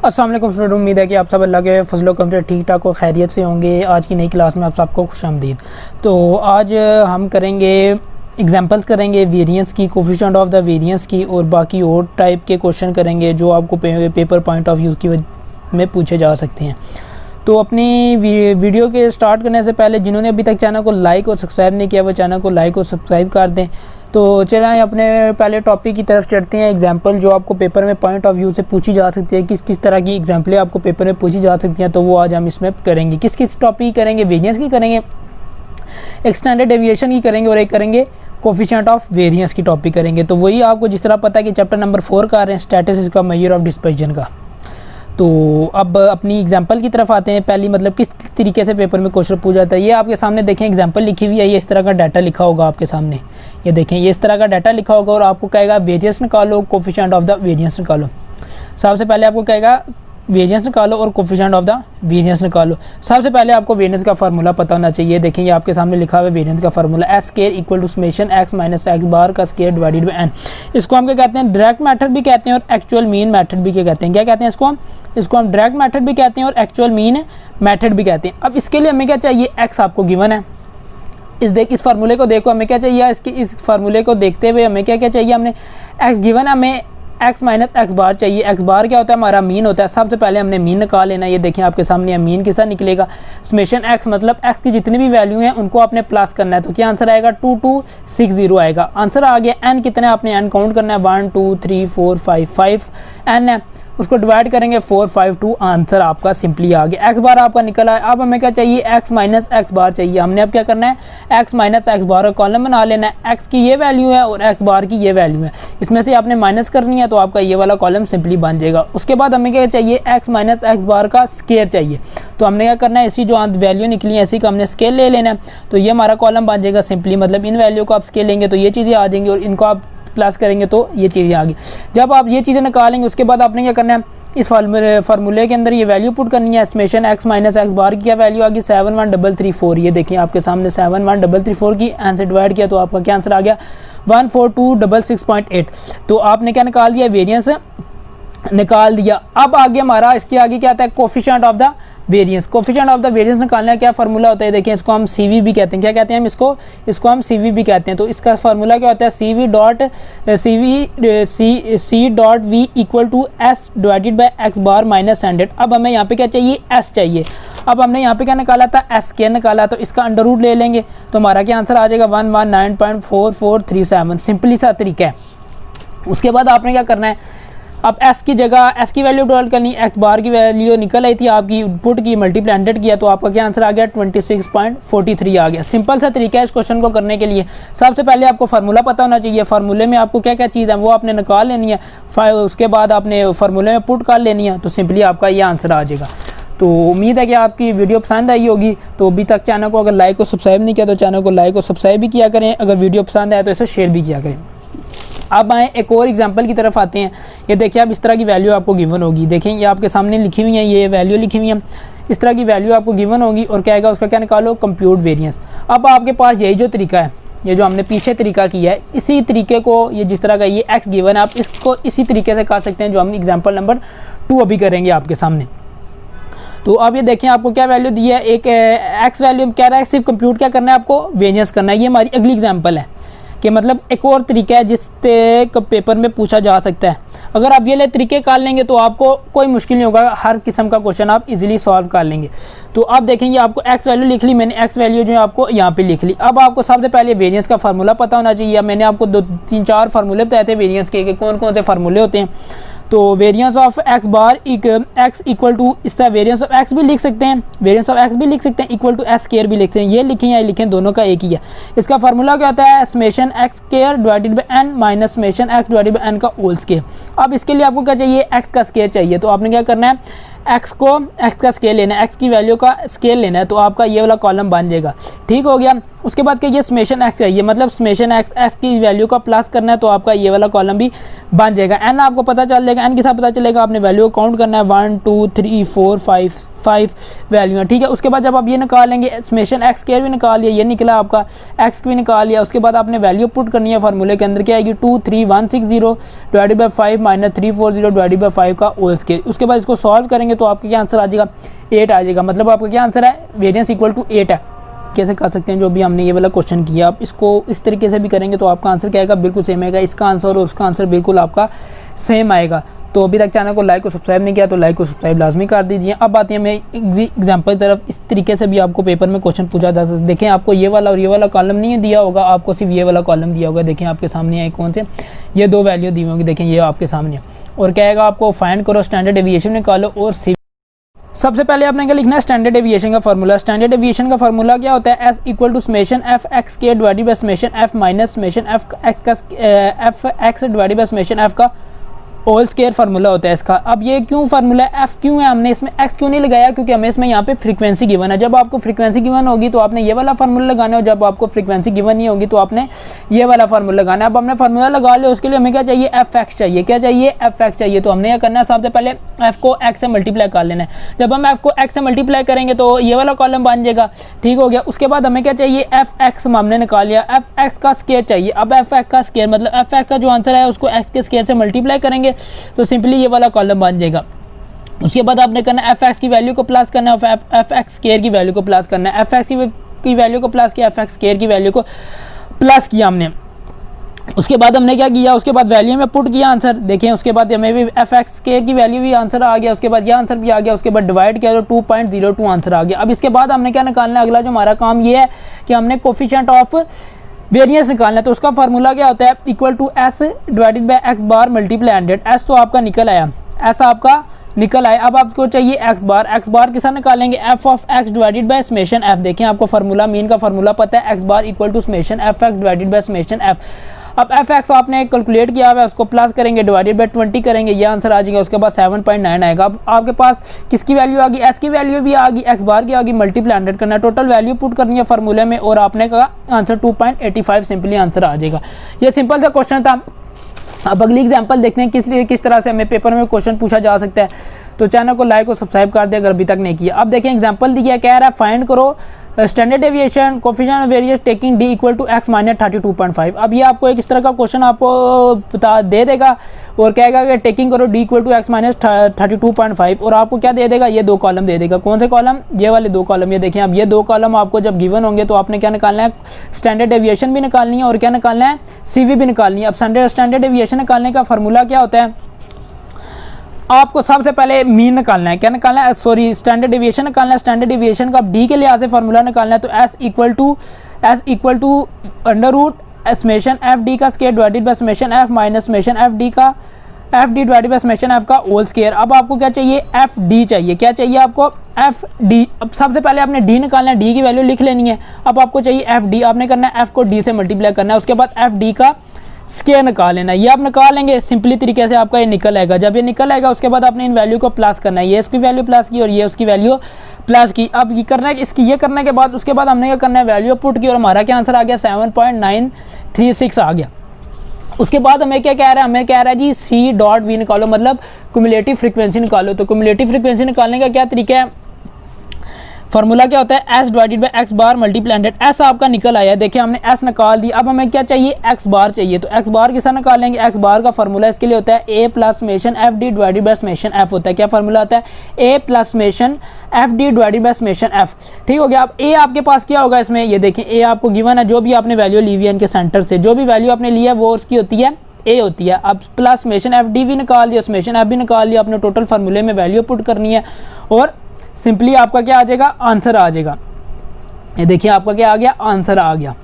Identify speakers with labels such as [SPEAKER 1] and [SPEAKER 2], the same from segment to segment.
[SPEAKER 1] अस्सलाम वालेकुम स्टूडेंट, उम्मीद है कि आप सब अल्लाह के फजलो करम से ठीक ठाक और खैरियत से होंगे। आज की नई क्लास में आप सबको खुशामदीद। तो आज हम करेंगे एग्जांपल्स करेंगे वेरिएंस की, कोफिशिएंट ऑफ द वेरिएंस की, और बाकी और टाइप के क्वेश्चन करेंगे जो आपको पेपर पॉइंट ऑफ व्यू की में पूछे जा सकते हैं। तो अपनी वीडियो के स्टार्ट करने से पहले जिन्होंने अभी तक चैनल को लाइक और सब्सक्राइब नहीं किया वो चैनल को लाइक और सब्सक्राइब कर दें। तो चलें अपने पहले टॉपिक की तरफ चढ़ते हैं। एग्जांपल जो आपको पेपर में पॉइंट ऑफ व्यू से पूछी जा सकती है, किस किस तरह की एग्जांपलें आपको पेपर में पूछी जा सकती हैं, तो वो आज हम इसमें करेंगे। किस किस टॉपिक करेंगे? वेरिएंस की करेंगे, एक्सटेंडेड डेविएशन की करेंगे, और एक करेंगे कोफिशिएंट ऑफ वेरिएंस की टॉपिक करेंगे। तो वही आपको जिस तरह पता है कि चैप्टर नंबर 4 का रहे हैं स्टैटिस्टिक्स का, मेजर ऑफ डिस्पर्जन का। तो अब अपनी एग्जांपल की तरफ आते हैं। पहली मतलब किस तरीके से पेपर में क्वेश्चन पूछा जाता है, ये आपके सामने देखें एग्जांपल लिखी हुई है। ये इस तरह का डाटा लिखा होगा आपके सामने, ये देखें ये इस तरह का डाटा लिखा होगा और आपको कहेगा वेरिएंस निकालो, कोफिशिएंट ऑफ द वेरिएंस निकालो। सबसे पहले आपको कहेगा वेरिएंस निकालो और कोफिशिएंट ऑफ द वेरिएंस निकालो। सबसे पहले आपको वेरिएंस का फार्मूला पता होना चाहिए। देखें ये आपके सामने लिखा हुआ है वेरिएंस का formula, S square equal to summation X minus X bar का स्क्वायर डिवाइडेड बाय एन। इसको हम क्या कहते हैं? डायरेक्ट मेथड भी कहते हैं और एक्चुअल मीन मेथड भी क्या कहते हैं? क्या कहते हैं इसको हम डायरेक्ट मेथड भी कहते हैं और एक्चुअल मीन मेथड भी कहते हैं। अब इसके लिए हमें क्या चाहिए? एक्स आपको गिवन है। इस फार्मूले को देखो, हमें क्या चाहिए? इस फार्मूले को देखते हुए हमें क्या क्या चाहिए? हमने एक्स गिवन, हमें एक्स माइनस एक्स बार चाहिए। एक्स बार क्या होता है? हमारा मीन होता है। सबसे पहले हमने मीन निकाल लेना। ये देखें आपके सामने मीन किसा निकलेगा? समेशन एक्स, मतलब एक्स की जितनी भी वैल्यू हैं उनको आपने प्लस करना है। तो क्या आंसर आएगा? 2260 आएगा। आंसर आ गया। एन कितने आपने एन काउंट करना है? 1 2 3 4 5 एन है, उसको डिवाइड करेंगे 4 5 2, आंसर आपका सिंपली आ गया। एक्स बार आपका निकला है। अब हमें क्या चाहिए? एक्स माइनस एक्स बार चाहिए। हमने अब क्या करना है? एक्स माइनस एक्स बार का कॉलम बना लेना है। एक्स की ये वैल्यू है और एक्स बार की ये वैल्यू है, इसमें से आपने माइनस करनी है तो आपका ये वाला कॉलम सिंपली बन जाएगा। उसके बाद हमें क्या चाहिए? एक्स माइनस एक्स बार का स्क्वायर चाहिए। तो हमने क्या करना है? इसी जो वैल्यू निकली है इसी का हमने स्केल ले लेना है। तो ये हमारा कॉलम बन जाएगा सिंपली, मतलब इन वैल्यू को आप स्केल लेंगे तो ये चीज़ें आ जाएंगी और इनको आप प्लस करेंगे तो ये चीज़ें आ गई। जब आप ये चीज़ें निकालेंगे उसके बाद आपने क्या करना है? इस फार्मूले के अंदर ये वैल्यू पुट करनी है। समेशन एक्स माइनस एक्स बार की क्या वैल्यू आ गई? 71334। ये देखिए आपके सामने 71334 की आंसर डिवाइड किया तो आपका क्या आंसर आ गया? 14266.8। तो आपने क्या निकाल दिया? वेरिएंस निकाल दिया। अब आगे हमारा इसके आगे क्या आता है? Coefficient of the variance. Coefficient of the variance निकालने का क्या फार्मूला होता है? देखिए इसको हम सीवी भी कहते हैं। क्या कहते हैं हम इसको हम सीवी भी कहते हैं। तो इसका फार्मूला क्या होता है? C dot V equal to S divided by X bar minus 100। अब हमें यहाँ पे क्या चाहिए? एस चाहिए। अब हमने यहाँ पे क्या निकाला था? एस स्क्वायर निकाला, तो इसका अंडर रूट ले लेंगे तो हमारा क्या आंसर आ जाएगा? 119.4437। सिंपली सा तरीका है। उसके बाद आपने क्या करना है? अब एस की जगह एस की वैल्यू डॉल करनी, एक्स बार की वैल्यू निकल आई थी आपकी, पुट की मल्टीप्लाई किया तो आपका क्या आंसर आ गया? 26.43 आ गया। सिंपल सा तरीका है इस क्वेश्चन को करने के लिए। सबसे पहले आपको फार्मूला पता होना चाहिए। फार्मूले में आपको क्या क्या चीज़ है वो आपने निकाल लेनी है, उसके बाद आपने फार्मूले में पुट कर लेनी है, तो सिंपली आपका ये आंसर आ जाएगा। तो उम्मीद है कि आपकी वीडियो पसंद आई होगी। तो अभी तक चैनल को अगर लाइक और सब्सक्राइब नहीं किया तो चैनल को लाइक और सब्सक्राइब भी किया करें। अगर वीडियो पसंद आए तो इसे शेयर भी किया करें। अब आए एक और एग्जांपल की तरफ आते हैं। ये देखिए अब इस तरह की वैल्यू आपको गिवन होगी। देखें ये आपके सामने लिखी हुई है, ये वैल्यू लिखी हुई है। इस तरह की वैल्यू आपको गिवन होगी और क्या आएगा? उसका क्या निकालो? Compute variance. अब आपके पास यही जो तरीका है, ये जो हमने पीछे तरीका किया है, इसी तरीके को, ये जिस तरह का ये एक्स गिवन है, आप इसको इसी तरीके से कर सकते हैं जो हम एग्जाम्पल नंबर 2 अभी करेंगे आपके सामने। तो अब ये देखें आपको क्या वैल्यू दी है? एक एक्स वैल्यू कह रहा है सिर्फ कंप्यूट क्या करना है? आपको वेरिएंस करना है। ये हमारी अगली एग्जाम्पल है कि मतलब एक और तरीका है जिससे पेपर में पूछा जा सकता है। अगर आप ये तरीके कर लेंगे तो आपको कोई मुश्किल नहीं होगा, हर किस्म का क्वेश्चन आप इजीली सॉल्व कर लेंगे। तो आप देखेंगे आपको एक्स वैल्यू लिख ली मैंने, एक्स वैल्यू जो है आपको यहाँ पे लिख ली। अब आपको सबसे पहले वेरिएंस का फार्मूला पता होना चाहिए। मैंने आपको 2 3 4 फार्मूले बताए थे वेरिएंस के, कौन कौन से फार्मूले होते हैं। तो variance of X bar X equal to, इस तरह वेरिएंस ऑफ एक्स भी लिख सकते हैं, वेरिएंस ऑफ एक्स भी लिख सकते हैं, इक्वल टू एस स्क्वायर भी लिखते हैं। ये लिखें या लिखें, दोनों का एक ही है। इसका फार्मूला क्या होता है? Summation X square divided by N minus summation X divided by N का होल स्क्वायर। अब इसके लिए आपको क्या चाहिए? एक्स का स्क्वायर चाहिए। तो आपने क्या करना है? एक्स का स्केल लेना है, एक्स की वैल्यू का स्केल लेना है, तो आपका ये वाला कॉलम बन जाएगा। ठीक हो गया। उसके बाद क्या ये समेशन एक्स चाहिए, मतलब समेशन एक्स की वैल्यू का प्लस करना है, तो आपका ये वाला कॉलम भी बन जाएगा। एन आपको पता चल जाएगा, एन के साथ पता चलेगा, आपने वैल्यू काउंट करना है 1 2 3 4 5 वैल्यू है। ठीक है। उसके बाद जब आप ये निकालेंगे समेशन एक्स स्क्वायर भी निकाल लिया, ये निकला आपका, एक्स भी निकाल लिया। उसके बाद आपने वैल्यू पुट करनी है फार्मूले के अंदर, क्या आएगी 23160 divided by 5 minus 340 divided by 5 का होल स्क्वायर। उसके बाद इसको सॉल्व करेंगे तो आपका क्या आंसर आ जाएगा 8 आ जाएगा। मतलब आपका क्या आंसर है, वेरिएंस इक्वल टू 8 है। कैसे कर सकते हैं, जो भी हमने ये वाला क्वेश्चन किया, आप इसको इस तरीके से भी करेंगे तो आपका आंसर क्या आएगा, बिल्कुल सेम आएगा। इसका आंसर और उसका आंसर बिल्कुल आपका सेम आएगा। तो अभी तक चैनल को लाइक और सब्सक्राइब नहीं किया तो लाइक और सब्सक्राइब लाजमी कर दीजिए। अब आती है मैं एग्जांपल तरफ, इस तरीके से भी आपको पेपर में क्वेश्चन पूछा जा सकता है। देखें आपको ये वाला और ये वाला कॉलम नहीं दिया होगा, आपको सिर्फ ये वाला कॉलम दिया होगा। देखें आपके सामने है कौन से, ये दो वैल्यू दी होंगी, देखें ये आपके सामने है। और क्या आएगा, आपको फाइंड करो, स्टैंडर्ड डेविएशन निकालो और सबसे पहले आपने क्या लिखना है, स्टैंडर्ड डेविएशन का फार्मूला। स्टैंडर्ड डेविएशन का फार्मूला क्या होता है, S equal to summation F X के divided by summation F minus summation F X divided by summation F का होल स्क्वायर फार्मूला होता है इसका। अब ये क्यों फार्मूला है, एफ क्यों है, हमने इसमें एक्स क्यों नहीं लगाया, क्योंकि हमें इसमें यहाँ पे फ्रीक्वेंसी गिवन है। जब आपको फ्रीक्वेंसी गिवन होगी तो आपने ये वाला फार्मूला लगाना है, और जब आपको फ्रीक्वेंसी गिवन नहीं होगी तो आपने ये वाला फार्मूला लगाना है। अब हमने फार्मूला लगा लिया, उसके लिए हमें क्या चाहिए, एफ एक्स चाहिए। क्या चाहिए, एफ एक्स चाहिए। तो हमने क्या करना है, सबसे पहले एफ को एक्स से मल्टीप्लाई कर लेना है। जब हम एफ को एक्स से मल्टीप्लाई करेंगे तो ये वाला कॉलम बन जाएगा। ठीक हो गया। उसके बाद हमें क्या चाहिए, एफ एक्स हमने निकाल लिया, एफ एक्स का स्क्वायर चाहिए। अब एफ एक्स का स्क्वायर मतलब एफ एक्स का जो आंसर है उसको एक्स के स्क्वायर से मल्टीप्लाई करेंगे तो सिंपली ये वाला कॉलम बन जाएगा। उसके बाद आपने करना है एफ एक्स की वैल्यू को प्लस करना है, एफ एक्स स्क्वायर की वैल्यू को प्लस करना है। एफ एक्स की वैल्यू को प्लस किया, एफ एक्स स्क्वायर की वैल्यू को प्लस किया हमने। उसके बाद हमने क्या किया, उसके बाद वैल्यू में पुट किया आंसर। देखें उसके बाद हमें भी एफ एक्स स्क्वायर की वैल्यू भी आंसर आ गया, उसके बाद ये आंसर भी आ गया। उसके बाद डिवाइड किया तो 2.02 आंसर आ गया। अब इसके बाद हमने क्या निकालना है, अगला जो हमारा काम ये है कि हमने कोफिशिएंट ऑफ वेरिएंस निकालना है। तो उसका फार्मूला क्या होता है, equal to S divided by X bar multiply 100। S तो आपका निकल आया, एस आपका निकल आया। अब आपको चाहिए एक्स बार के साथ निकालेंगे, F of X divided by summation F. देखें आपको फार्मूला मीन का फार्मूला पता है, X bar equal to summation F X divided by summation F. अब एफ एक्स आपने कैलकुलेट किया हुआ है, उसको प्लस करेंगे, डिवाइडेड बाय 20 करेंगे, ये आंसर आ जाएगा। उसके बाद 7.9 आएगा। अब आपके पास किसकी वैल्यू आ गई, एस की वैल्यू भी आ गई, एक्स बार की आ गई, मल्टीप्लाई 100 करना है, टोटल वैल्यू पुट करनी है फार्मूले में, और आपने कहा आंसर 2.85 सिंपली आंसर आ जाएगा। ये सिंपल सा क्वेश्चन था। अब अगली एग्जांपल देखते हैं किस तरह से हमें पेपर में क्वेश्चन पूछा जा सकता है। तो चैनल को लाइक और सब्सक्राइब कर दे अगर अभी तक नहीं किया। अब देखें एग्जांपल दिया, कह रहा है फाइंड करो standard deviation coefficient of variance taking D equal to X minus 32.5। अब ये आपको एक इस तरह का क्वेश्चन आपको बता दे देगा और कहेगा कि टेकिंग करो D equal to X minus 32.5, और आपको क्या दे देगा, ये दो कॉलम दे देगा। कौन से कॉलम, ये वाले दो कॉलम। ये देखें अब ये दो कॉलम आपको जब गिवन होंगे तो आपने क्या निकालना है, स्टैंडर्ड डेविएशन भी निकालनी है और क्या निकालना है, सीवी भी निकालनी है। अब स्टैंडर्ड डेविएशन निकालने का फार्मूला क्या होता है, आपको सबसे पहले मीन निकालना है, क्या निकालना है, सॉरी स्टैंडर्ड डेविएशन निकालना है। स्टैंडर्ड डेविएशन का डी के लिहाज से फार्मूला निकालना है। तो S equal to under root summation F D का square divided by summation F minus summation F D divided by summation F का होल स्क्वायर। अब आपको क्या चाहिए, एफ डी चाहिए। क्या चाहिए आपको, एफ डी। अब सबसे पहले आपने डी निकालना है, डी की वैल्यू लिख लेनी है। अब आपको चाहिए एफ डी, आपने करना है एफ को डी से मल्टीप्लाई करना है। उसके बाद एफ डी का स्क्वायर निकाल लेना है। ये आप निकालेंगे सिंपली तरीके से, आपका ये निकल आएगा। जब ये निकल आएगा उसके बाद आपने इन वैल्यू को प्लस करना है, ये इसकी वैल्यू प्लस की और ये उसकी वैल्यू प्लस की। अब ये करना है, इसकी ये करने के बाद उसके बाद हमने क्या करना है, वैल्यू पुट की और हमारा क्या आंसर आ गया 7.936 आ गया। उसके बाद हमें क्या कह रहा है, हमें कह रहा है जी सी डॉट वी निकालो, मतलब क्युमुलेटिव फ्रीक्वेंसी निकालो। तो क्युमुलेटिव फ्रीक्वेंसी निकालने का क्या तरीका है, फार्मूला क्या होता है, S divided by X bar multiply 100। S आपका निकल आया, देखिए हमने एस निकाल दिया। अब हमें क्या चाहिए, एक्स बार चाहिए। तो एक्स बार के साथ निकालेंगे, एक्स बार का फार्मूला इसके लिए होता है A plus summation F D divided by summation F होता है। क्या फार्मूला होता है, A plus summation F D divided by summation F. ठीक हो गया। अब ए आपके पास क्या होगा इसमें, ये देखिए ए आपको गिवन है, जो भी आपने वैल्यू ली हुई है इनके सेंटर से, जो भी वैल्यू आपने ली है वो उसकी होती है ए होती है। अब प्लस समेशन एफ डी भी निकाल दिया, समेशन एफ भी निकाल लिया, अपने टोटल फार्मूले में वैल्यू पुट करनी है और सिंपली आपका क्या आ जाएगा, आंसर आ जाएगा। ये देखिए आपका क्या आ गया, आंसर आ गया।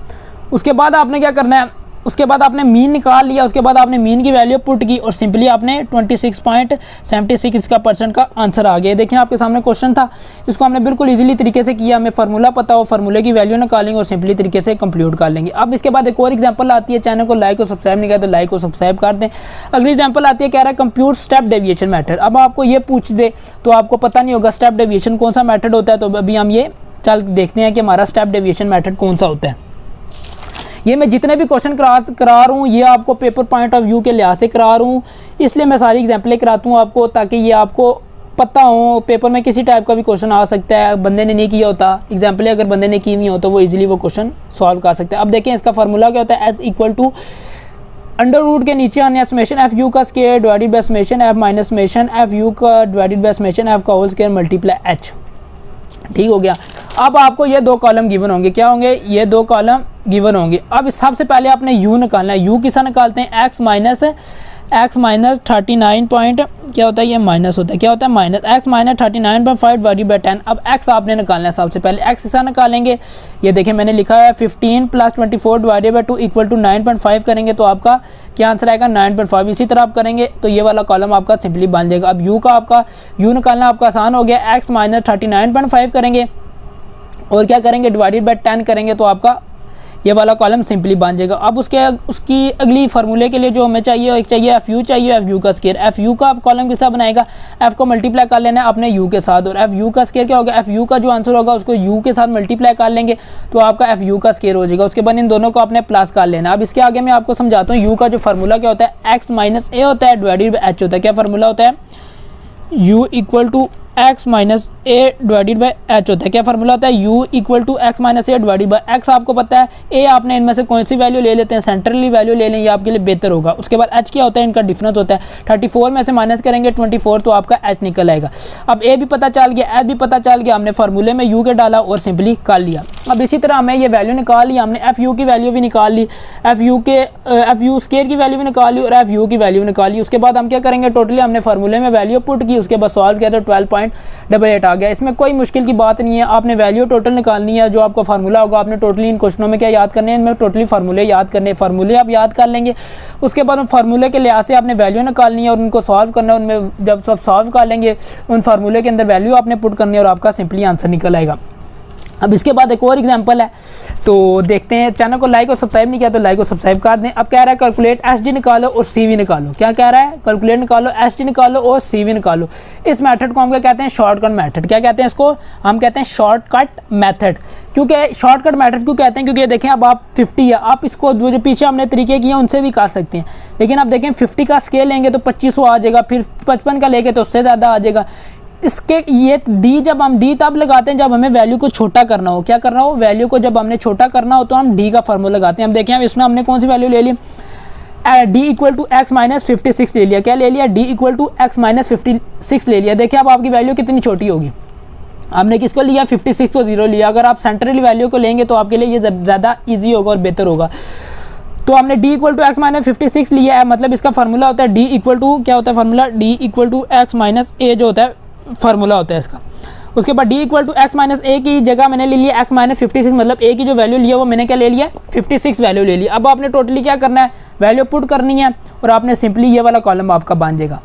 [SPEAKER 1] उसके बाद आपने क्या करना है, उसके बाद आपने मीन निकाल लिया, उसके बाद आपने मीन की वैल्यू पुट की और सिंपली आपने 26.76 इसका परसेंट का आंसर आ गया। देखें आपके सामने क्वेश्चन था, इसको हमने बिल्कुल इजीली तरीके से किया, हमें फार्मूला पता हो, फार्मूले की वैल्यू निकालेंगे और सिंपली तरीके से कंप्यूट कर लेंगे। अब इसके बाद एक और एग्जांपल आती है, चैनल को लाइक और सब्सक्राइब नहीं किया तो लाइक और सब्सक्राइब कर दें। अगली एग्जांपल आती है, कह रहा है कंप्यूट स्टेप डेविएशन मेथड। अब आपको ये पूछ दे तो आपको पता नहीं होगा स्टेप डेविएशन कौन सा मेथड होता है, तो अभी हम ये चल देखते हैं कि हमारा स्टेप डेविएशन मेथड कौन सा होता है। ये मैं जितने भी क्वेश्चन करा रहा हूँ ये आपको पेपर पॉइंट ऑफ व्यू के लिहाज से करा रहा हूँ, इसलिए मैं सारी एग्जांपलें कराता हूँ आपको, ताकि ये आपको पता हो पेपर में किसी टाइप का भी क्वेश्चन आ सकता है, बंदे ने नहीं किया होता एग्जाम्पलें, अगर बंदे ने की हुई हो तो वो इजीली वो क्वेश्चन सॉल्व कर सकते हैं। अब देखें इसका फार्मूला क्या होता है, S equal to under root के नीचे आने समेशन एफ यू का square divided by summation F minus summation F U का डिवाइडेड बाय समेशन एफ का होल स्क्वायर मल्टीप्लाई एच। ठीक हो गया। अब आपको ये दो कॉलम गिवन होंगे, क्या होंगे, ये दो कॉलम गिवन होंगे। अब सबसे पहले आपने u निकालना है, u किसा निकालते हैं, x माइनस 39 पॉइंट क्या होता है, ये माइनस होता है, क्या होता है minus, x minus 39.5 divided by 10। अब x आपने निकालना है, सबसे पहले x किसा निकालेंगे, ये देखिए मैंने लिखा है 15 plus 24 divided by 2 equal to 9.5 करेंगे तो आपका क्या आंसर आएगा 9.5। इसी तरह आप करेंगे तो ये वाला कॉलम आपका सिंपली बन जाएगा। अब u का आपका u निकालना आपका आसान हो गया, x माइनस 39.5 करेंगे और क्या करेंगे डिवाइडेड बाय 10 करेंगे तो आपका ये वाला कॉलम सिंपली बन जाएगा। अब उसकी अगली फार्मूले के लिए जो हमें चाहिए, एक चाहिए एफ यू का स्केयर। एफ यू का आप कॉलम किस तरह बनाएगा, एफ को मल्टीप्लाई कर लेना है अपने यू के साथ, और एफ यू का स्केयर क्या होगा, एफ यू का जो आंसर होगा उसको यू के साथ मल्टीप्लाई कर लेंगे तो आपका एफ यू का स्केयर हो जाएगा। उसके बाद इन दोनों को आपने प्लस कर लेना। अब इसके आगे मैं आपको समझाता हूँ, यू का जो फार्मूला क्या होता है, एक्स माइनस ए होता है डिवाइडेड बाय एच होता है। क्या फार्मूला होता है, u equal to X minus A divided by H होता है। क्या फार्मूला होता है, u equal to X minus A divided by X आपको पता है, ए आपने इनमें से कौन सी वैल्यू ले लेते हैं, सेंट्रली वैल्यू ले लें, ये आपके लिए बेहतर होगा। उसके बाद h क्या होता है, इनका डिफरेंस होता है, 34 में से माइनस करेंगे 24 तो आपका h निकल आएगा। अब a भी पता चल गया, h भी पता चल गया, हमने फार्मूले में u के डाला और सिंपली कर लिया। अब इसी तरह हमें ये वैल्यू निकाल ली, हमने एफ यू की वैल्यू भी निकाल ली, एफ यू स्केयर की वैल्यू भी निकाल ली और एफ यू की वैल्यू निकाल ली। उसके बाद हम क्या करेंगे, टोटली हमने फार्मूले में वैल्यू पुट की, उसके बाद सॉल्व किया तो 12.88 आ गया। इसमें कोई मुश्किल की बात नहीं है, आपने वैल्यू टोटल निकालनी है, जो आपका फार्मूला होगा आपने टोटली इन क्वेश्चनों में क्या याद करने हैं, इनमें टोटली फार्मूले याद करने, फार्मूले आप याद कर लेंगे। उसके बाद उन फार्मूले के लिहाज से आपने वैल्यू निकालनी है और उनको सॉल्व करना है। उनमें जब सब सॉल्व कर लेंगे उन फार्मूले के अंदर वैल्यू आपने पुट करनी है और आपका सिंपली आंसर निकल आएगा। अब इसके बाद एक और एग्जांपल है, तो देखते हैं। चैनल को लाइक और सब्सक्राइब नहीं किया तो लाइक और सब्सक्राइब कर दें। अब कह रहा है कैलकुलेट एसडी निकालो और सीवी निकालो। क्या कह रहा है, कैलकुलेट निकालो, एसडी निकालो और सीवी निकालो। इस मेथड को हम क्या कहते हैं, शॉर्टकट मेथड। क्या कहते हैं इसको, हम कहते हैं शॉर्टकट मेथड। क्योंकि शॉर्टकट मेथड क्यों कहते हैं, क्योंकि देखें अब आप 50 है, आप इसको जो पीछे हमने तरीके किए उनसे भी कर सकते हैं, लेकिन आप देखें 50 का स्केल लेंगे तो 2500 आ जाएगा, फिर 55 का लेंगे तो उससे ज़्यादा आ जाएगा। इसके ये डी, जब हम डी तब लगाते हैं जब हमें वैल्यू को छोटा करना हो। क्या करना हो, वैल्यू को जब हमने छोटा करना हो तो हम डी का फार्मूला लगाते हैं। हम देखें इसमें हमने कौन सी वैल्यू ले ली, D equal to X minus 56 ले लिया। क्या ले लिया, D equal to X minus 56 ले लिया। देखिए अब आपकी वैल्यू कितनी छोटी होगी, हमने किसको लिया, 56 को 0 लिया। अगर आप सेंट्रली वैल्यू को लेंगे तो आपके लिए ये ज़्यादा ईजी होगा और बेहतर होगा। तो हमने d equal to X minus 56 लिया है, मतलब इसका फार्मूला होता है d इक्वल टू, क्या होता है formula, d equal to X minus A जो होता है फार्मूला होता है इसका। उसके बाद d equal to X minus A की जगह मैंने ले लिया एक्स माइनस 56, मतलब a की जो वैल्यू लिया वो मैंने क्या ले लिया, 56 वैल्यू ले लिया। अब आपने टोटली क्या करना है, वैल्यू पुट करनी है और आपने सिंपली ये वाला कॉलम आपका बन जाएगा।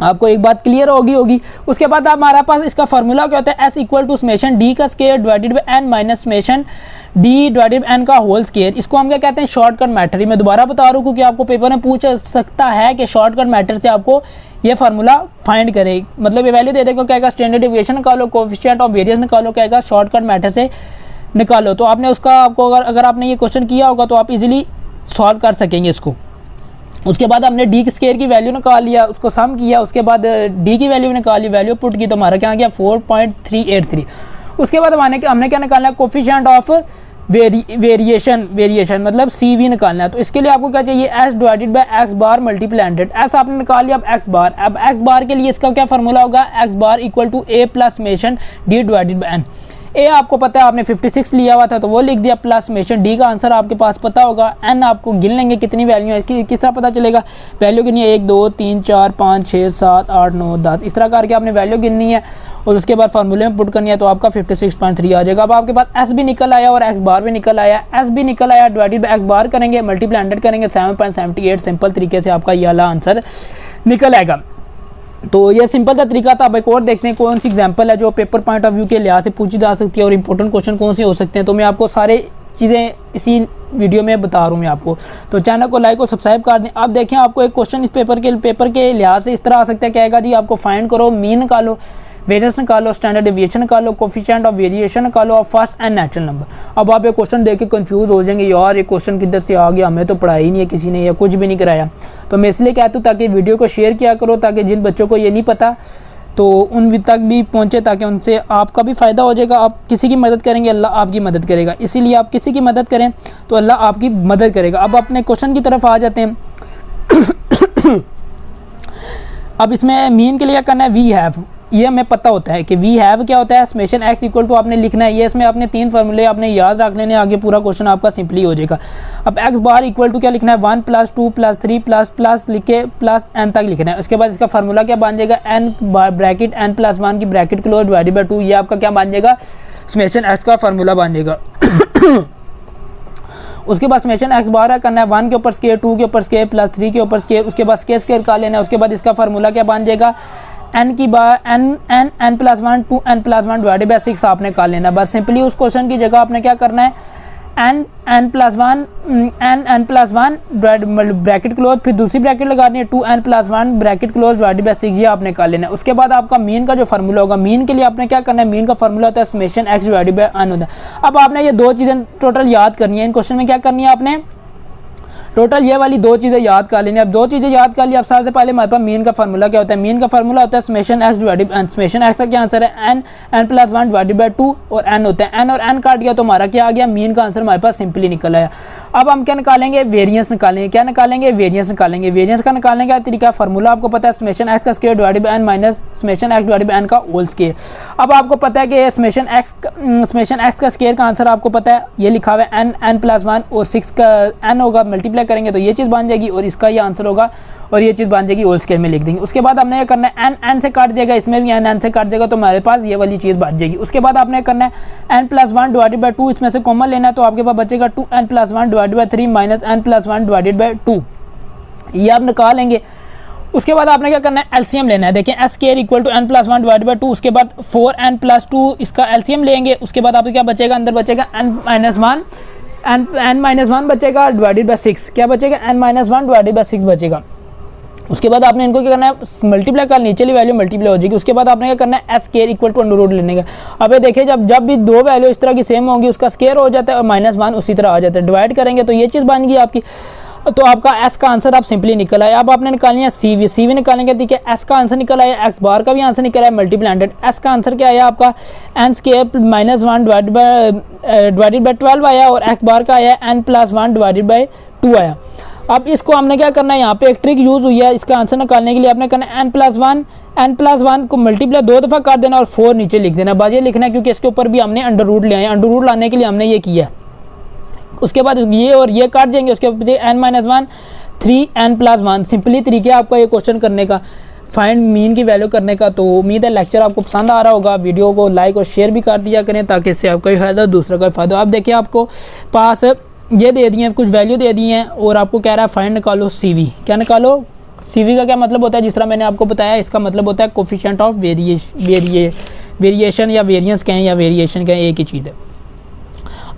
[SPEAKER 1] आपको एक बात क्लियर होगी। उसके बाद हमारे पास इसका फार्मूला क्या होता है, S equal to summation D का square divided by N minus summation D divided by N का होल स्केयर। इसको हम क्या कहते हैं, शॉर्टकट मेथड। मैं दोबारा बता रहा हूँ क्योंकि आपको पेपर में पूछ सकता है कि शॉर्टकट मेथड से आपको ये फार्मूला फाइंड करे, मतलब ये वैल्यू दे देगा, कहेगा स्टैंडर्ड डेविएशन निकालो, कोएफिशिएंट ऑफ वेरिएंस निकालो, कहेगा शॉर्टकट मेथड से निकालो। तो आपने उसका आपको अगर आपने ये क्वेश्चन किया होगा तो आप इजीली सॉल्व कर सकेंगे इसको। उसके बाद हमने डी स्केयर की वैल्यू निकाल लिया, उसको सम किया, उसके बाद डी की वैल्यू निकाली, वैल्यू पुट की तो हमारा क्या आ गया 4.383। उसके बाद हमने क्या निकालना है, कोफिशिएंट ऑफ वेरिएशन मतलब CV निकालना है। तो इसके लिए आपको क्या चाहिए, S divided by X bar multiply 100। S आपने निकाल लिया, अब एक्स बार के लिए इसका क्या फार्मूला होगा, X bar equal to A plus summation D divided by N. A आपको पता है, आपने 56 लिया हुआ था तो वो लिख दिया, प्लस समेशन डी का आंसर आपके पास पता होगा, एन आपको गिन लेंगे कितनी वैल्यू है, किस तरह पता चलेगा वैल्यू कितनी है, 1 2 3 4 5 6 7 8 9 10, इस तरह करके आपने वैल्यू गिननी है। और उसके बाद फार्मूले में पुट करनी है तो आपका 56.3 आ जाएगा। अब आपके पास एस भी निकल आया और एक्स बार भी निकल आया। एस भी निकल आया, डिवाइडेड बाय एक्स बार करेंगे, मल्टीप्लाई 100 करेंगे, 7.78 सिंपल तरीके से आपका ये वाला आंसर निकल आएगा। तो ये सिंपल सा तरीका था। अब एक और देखते हैं कौन सी एग्जांपल है जो पेपर पॉइंट ऑफ व्यू के लिहाज से पूछी जा सकती है और इंपॉर्टेंट क्वेश्चन कौन से हो सकते हैं। तो मैं आपको सारे चीज़ें इसी वीडियो में बता रहा हूँ मैं आपको। तो चैनल को लाइक और सब्सक्राइब कर दें। अब देखें आपको एक क्वेश्चन इस पेपर के लिहाज से इस तरह आ सकता है, कहेगा जी आपको फाइंड करो, मीन निकालो, वेरिएंस निकालो, स्टैंडर्ड डेविएशन निकालो, कोफिशिएंट ऑफ वेरिएशन निकालो और फर्स्ट एंड नेचुरल नंबर। अब आप ये क्वेश्चन देख के कंफ्यूज हो जाएंगे, यार ये क्वेश्चन किधर से आ गया, हमें तो पढ़ाया ही नहीं है किसी ने या कुछ भी नहीं कराया। तो मैं इसलिए कहता हूँ ताकि वीडियो को शेयर किया करो, ताकि जिन बच्चों को ये नहीं पता तो उन तक भी पहुँचे, ताकि उनसे आपका भी फ़ायदा हो जाएगा। आप किसी की मदद करेंगे, अल्लाह आपकी मदद करेगा। इसीलिए आप किसी की मदद करें तो अल्लाह आपकी मदद करेगा। अब अपने क्वेश्चन की तरफ आ जाते हैं। अब इसमें मीन के लिए करना है वी हैव, ये हमें पता होता है कि वी हैव क्या होता है, समेशन एक्स इक्वल टू आपने लिखना है। ये इसमें आपने 3 फार्मूले आपने याद रख लेने, आगे पूरा क्वेश्चन आपका सिंपली हो जाएगा। अब एक्स बार इक्वल टू क्या लिखना है, 1 + 2 + 3 प्लस लिख के प्लस एन तक लिखना है। उसके बाद इसका फार्मूला क्या बन जाएगा, एन ब्रैकेट n + 1 की ब्रैकेट क्लोज डिवाइडेड बाय 2। ये आपका क्या बन जाएगा, समेशन एक्स का फार्मूला बन जाएगा। उसके बाद समेशन एक्स बार करना है 1 के ऊपर स्केयर, 2 के ऊपर स्केयर, प्लस 3 के ऊपर स्केयर, उसके बाद स्केयर कर लेना है। उसके बाद इसका फार्मूला क्या बन जाएगा, n की बार n + 1 2 n + 1 डिवाइडेड बाय 6 आपने कर लेना। बस सिंपली उस क्वेश्चन की जगह आपने क्या करना है, n + 1 ब्रैकेट क्लोज, फिर दूसरी ब्रैकेट लगानी है 2n + 1 bracket close divided by 6, ये आपने कर लेना है। उसके बाद आपका मीन का जो फार्मूला होगा, मीन के लिए आपने क्या करना है, मीन का फार्मूला होता है summation X divided by n होता है। अब आपने ये 2 चीज़ें टोटल याद करनी है। इन क्वेश्चन में क्या करनी है, आपने टोटल ये वाली 2 चीज़ें याद कर लेनी है। अब 2 चीज़ें याद कर ली। अब सबसे पहले हमारे पास मीन का फार्मूला क्या होता है, मीन का फार्मूला होता है summation X divided n। Summation x का क्या आंसर है, n + 1 डिवाइडेड बाय 2 और n होता है। n और n काट गया तो हमारा क्या आ गया, मीन का आंसर हमारे पास सिंपली निकल आया। अब हम क्या निकालेंगे, वेरिएंस निकालेंगे। क्या निकालेंगे, वेरिएंस निकालेंगे। वेरिएंस का निकालने का तरीका, फार्मूला आपको पता है, समेशन एक्स का square divided by n minus summation X divided by n का होल स्क्वायर। अब आपको पता है कि समेशन एक्स का स्क्वायर का आंसर आपको पता है, ये लिखा हुआ है n + 1 और 6 का n होगा, मल्टीप्लाई करेंगे तो ये चीज़ बन जाएगी और इसका ये आंसर होगा और ये चीज़ बन जाएगी, होल स्क्वायर में लिख देंगे। उसके बाद हमने ये करना है n से काट जाएगा, इसमें भी n से काट जाएगा तो हमारे पास ये वाली चीज़ बच जाएगी। उसके बाद आपने करना है n + 1 डिवाइडेड बाय 2, इसमें से कॉमन लेना है तो आपके पास बचेगा 2n + 1 divided bye 3 minus n + 1 divided by 2, ये आप निकालेंगे। उसके बाद आपने क्या करना है, एलसीएम लेना है। देखें s square equal to n + 1 divided by 2, उसके बाद 4n + 2 इसका एलसीएम लेंगे। उसके बाद आपको क्या बचेगा, अंदर बचेगा n - 1 बचेगा डिवाइडेड बाय 6, क्या बचेगा, n - 1 डिवाइडेड बाय 6 बचेगा। उसके बाद आपने इनको क्या करना है, मल्टीप्लाई कर, नीचे वाली वैल्यू मल्टीप्लाई हो जाएगी। उसके बाद आपने क्या करना है, s स्क्वायर इक्वल टू √ लेने का। अब ये देखिए जब भी 2 वैल्यू इस तरह की सेम होंगी उसका स्क्वायर हो जाता है और -1 उसी तरह आ जाता है, डिवाइड करेंगे तो ये चीज़ बन गई आपकी। तो आपका s का आंसर आप सिंपली निकल आया। अब आपने निकालनी है CV निकालेंगे, ठीक है, s का आंसर निकल आया, x बार का भी आंसर निकल आया, मल्टीप्लाई 100। s का आंसर क्या आया आपका, n स्क्वायर -1 डिवाइडेड बाय 12 आया और x बार का आया n + 1 डिवाइडेड बाय 2 आया। अब इसको हमने क्या करना है, यहाँ पे एक ट्रिक यूज़ हुई है इसका आंसर निकालने के लिए। आपने करना है n + 1 को मल्टीप्लाई 2 दफ़ा कर देना और 4 नीचे लिख देना। बस ये लिखना है क्योंकि इसके ऊपर भी हमने अंडर ले आए, अंडर लाने के लिए हमने ये किया। उसके बाद ये और ये काट देंगे, उसके बाद n - 1 3n + 1, सिंपली तरीके आपका ये क्वेश्चन करने का, फाइंड मीन की वैल्यू करने का। तो उम्मीद है लेक्चर आपको पसंद आ रहा होगा। वीडियो को लाइक और शेयर भी कर दिया करें ताकि इससे आपका भी फ़ायदा दूसरा का फ़ायदा। अब देखिए आपको पास ये दे दिए हैं, कुछ वैल्यू दे दी हैं और आपको कह रहा है फाइंड निकालो CV। क्या निकालो, CV का क्या मतलब होता है, जिस तरह मैंने आपको बताया, इसका मतलब होता है कोफिशिएंट ऑफ वेरिएशन या वेरिएंस कहें या वेरिएशन कहें, एक ही चीज़ है।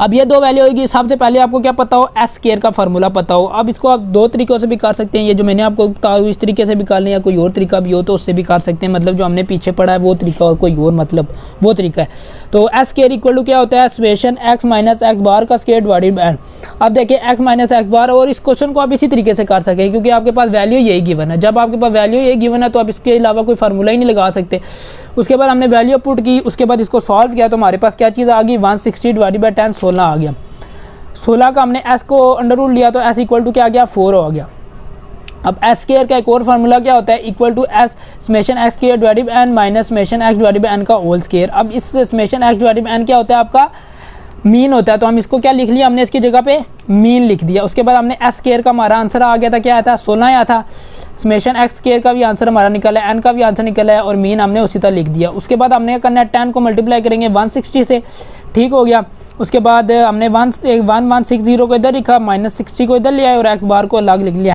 [SPEAKER 1] अब ये 2 वैल्यू होगी। सबसे पहले आपको क्या पता हो, s स्क्वायर का फार्मूला पता हो। अब इसको आप 2 तरीक़ों से भी कर सकते हैं, ये जो मैंने आपको बताया इस तरीके से भी कर लें या कोई और तरीका भी हो तो उससे भी कर सकते हैं। मतलब जो हमने पीछे पढ़ा है वो तरीका और कोई और मतलब वो तरीका है। तो s स्क्वायर इक्वल टू क्या होता है, समेशन x - x बार का स्क्वायर डिवाइडेड बाय n। अब देखिए x - x बार, और इस क्वेश्चन को आप इसी तरीके से कर सकें क्योंकि आपके पास वैल्यू यही गिवन है। जब आपके पास वैल्यू यही गिवन है तो आप इसके अलावा कोई फार्मूला ही नहीं लगा सकते। उसके बाद हमने वैल्यू पुट की, उसके बाद इसको सॉल्व किया तो हमारे पास क्या चीज़ आ गई, 160 डिवाइडेड बाय 10 16 आ गया। 16 का हमने s को अंडर लिया तो s इक्वल टू क्या आ गया, 4 हो गया। अब s स्क्वायर का एक और फार्मूला क्या होता है, equal to s summation x square divided by n minus summation x divided by n का होल स्क्वायर। अब इस summation x divided by n क्या होता है, आपका मीन होता है। तो हम इसको क्या लिख लिया, हमने इसकी जगह पे मीन लिख दिया। उसके बाद हमने s स्क्वायर का हमारा आंसर आ गया था, क्या आया था, 16 आया था। समेशन एक्स स्क्वायर का भी आंसर हमारा निकला है, एन का भी आंसर निकला है और मीन हमने उसी तरह लिख दिया। उसके बाद हमने क्या करना है, 10 को मल्टीप्लाई करेंगे 160 से, ठीक हो गया। उसके बाद हमने 1160 को इधर लिखा, -60 को इधर लिया और एक्स बार को अलग लिख लिया।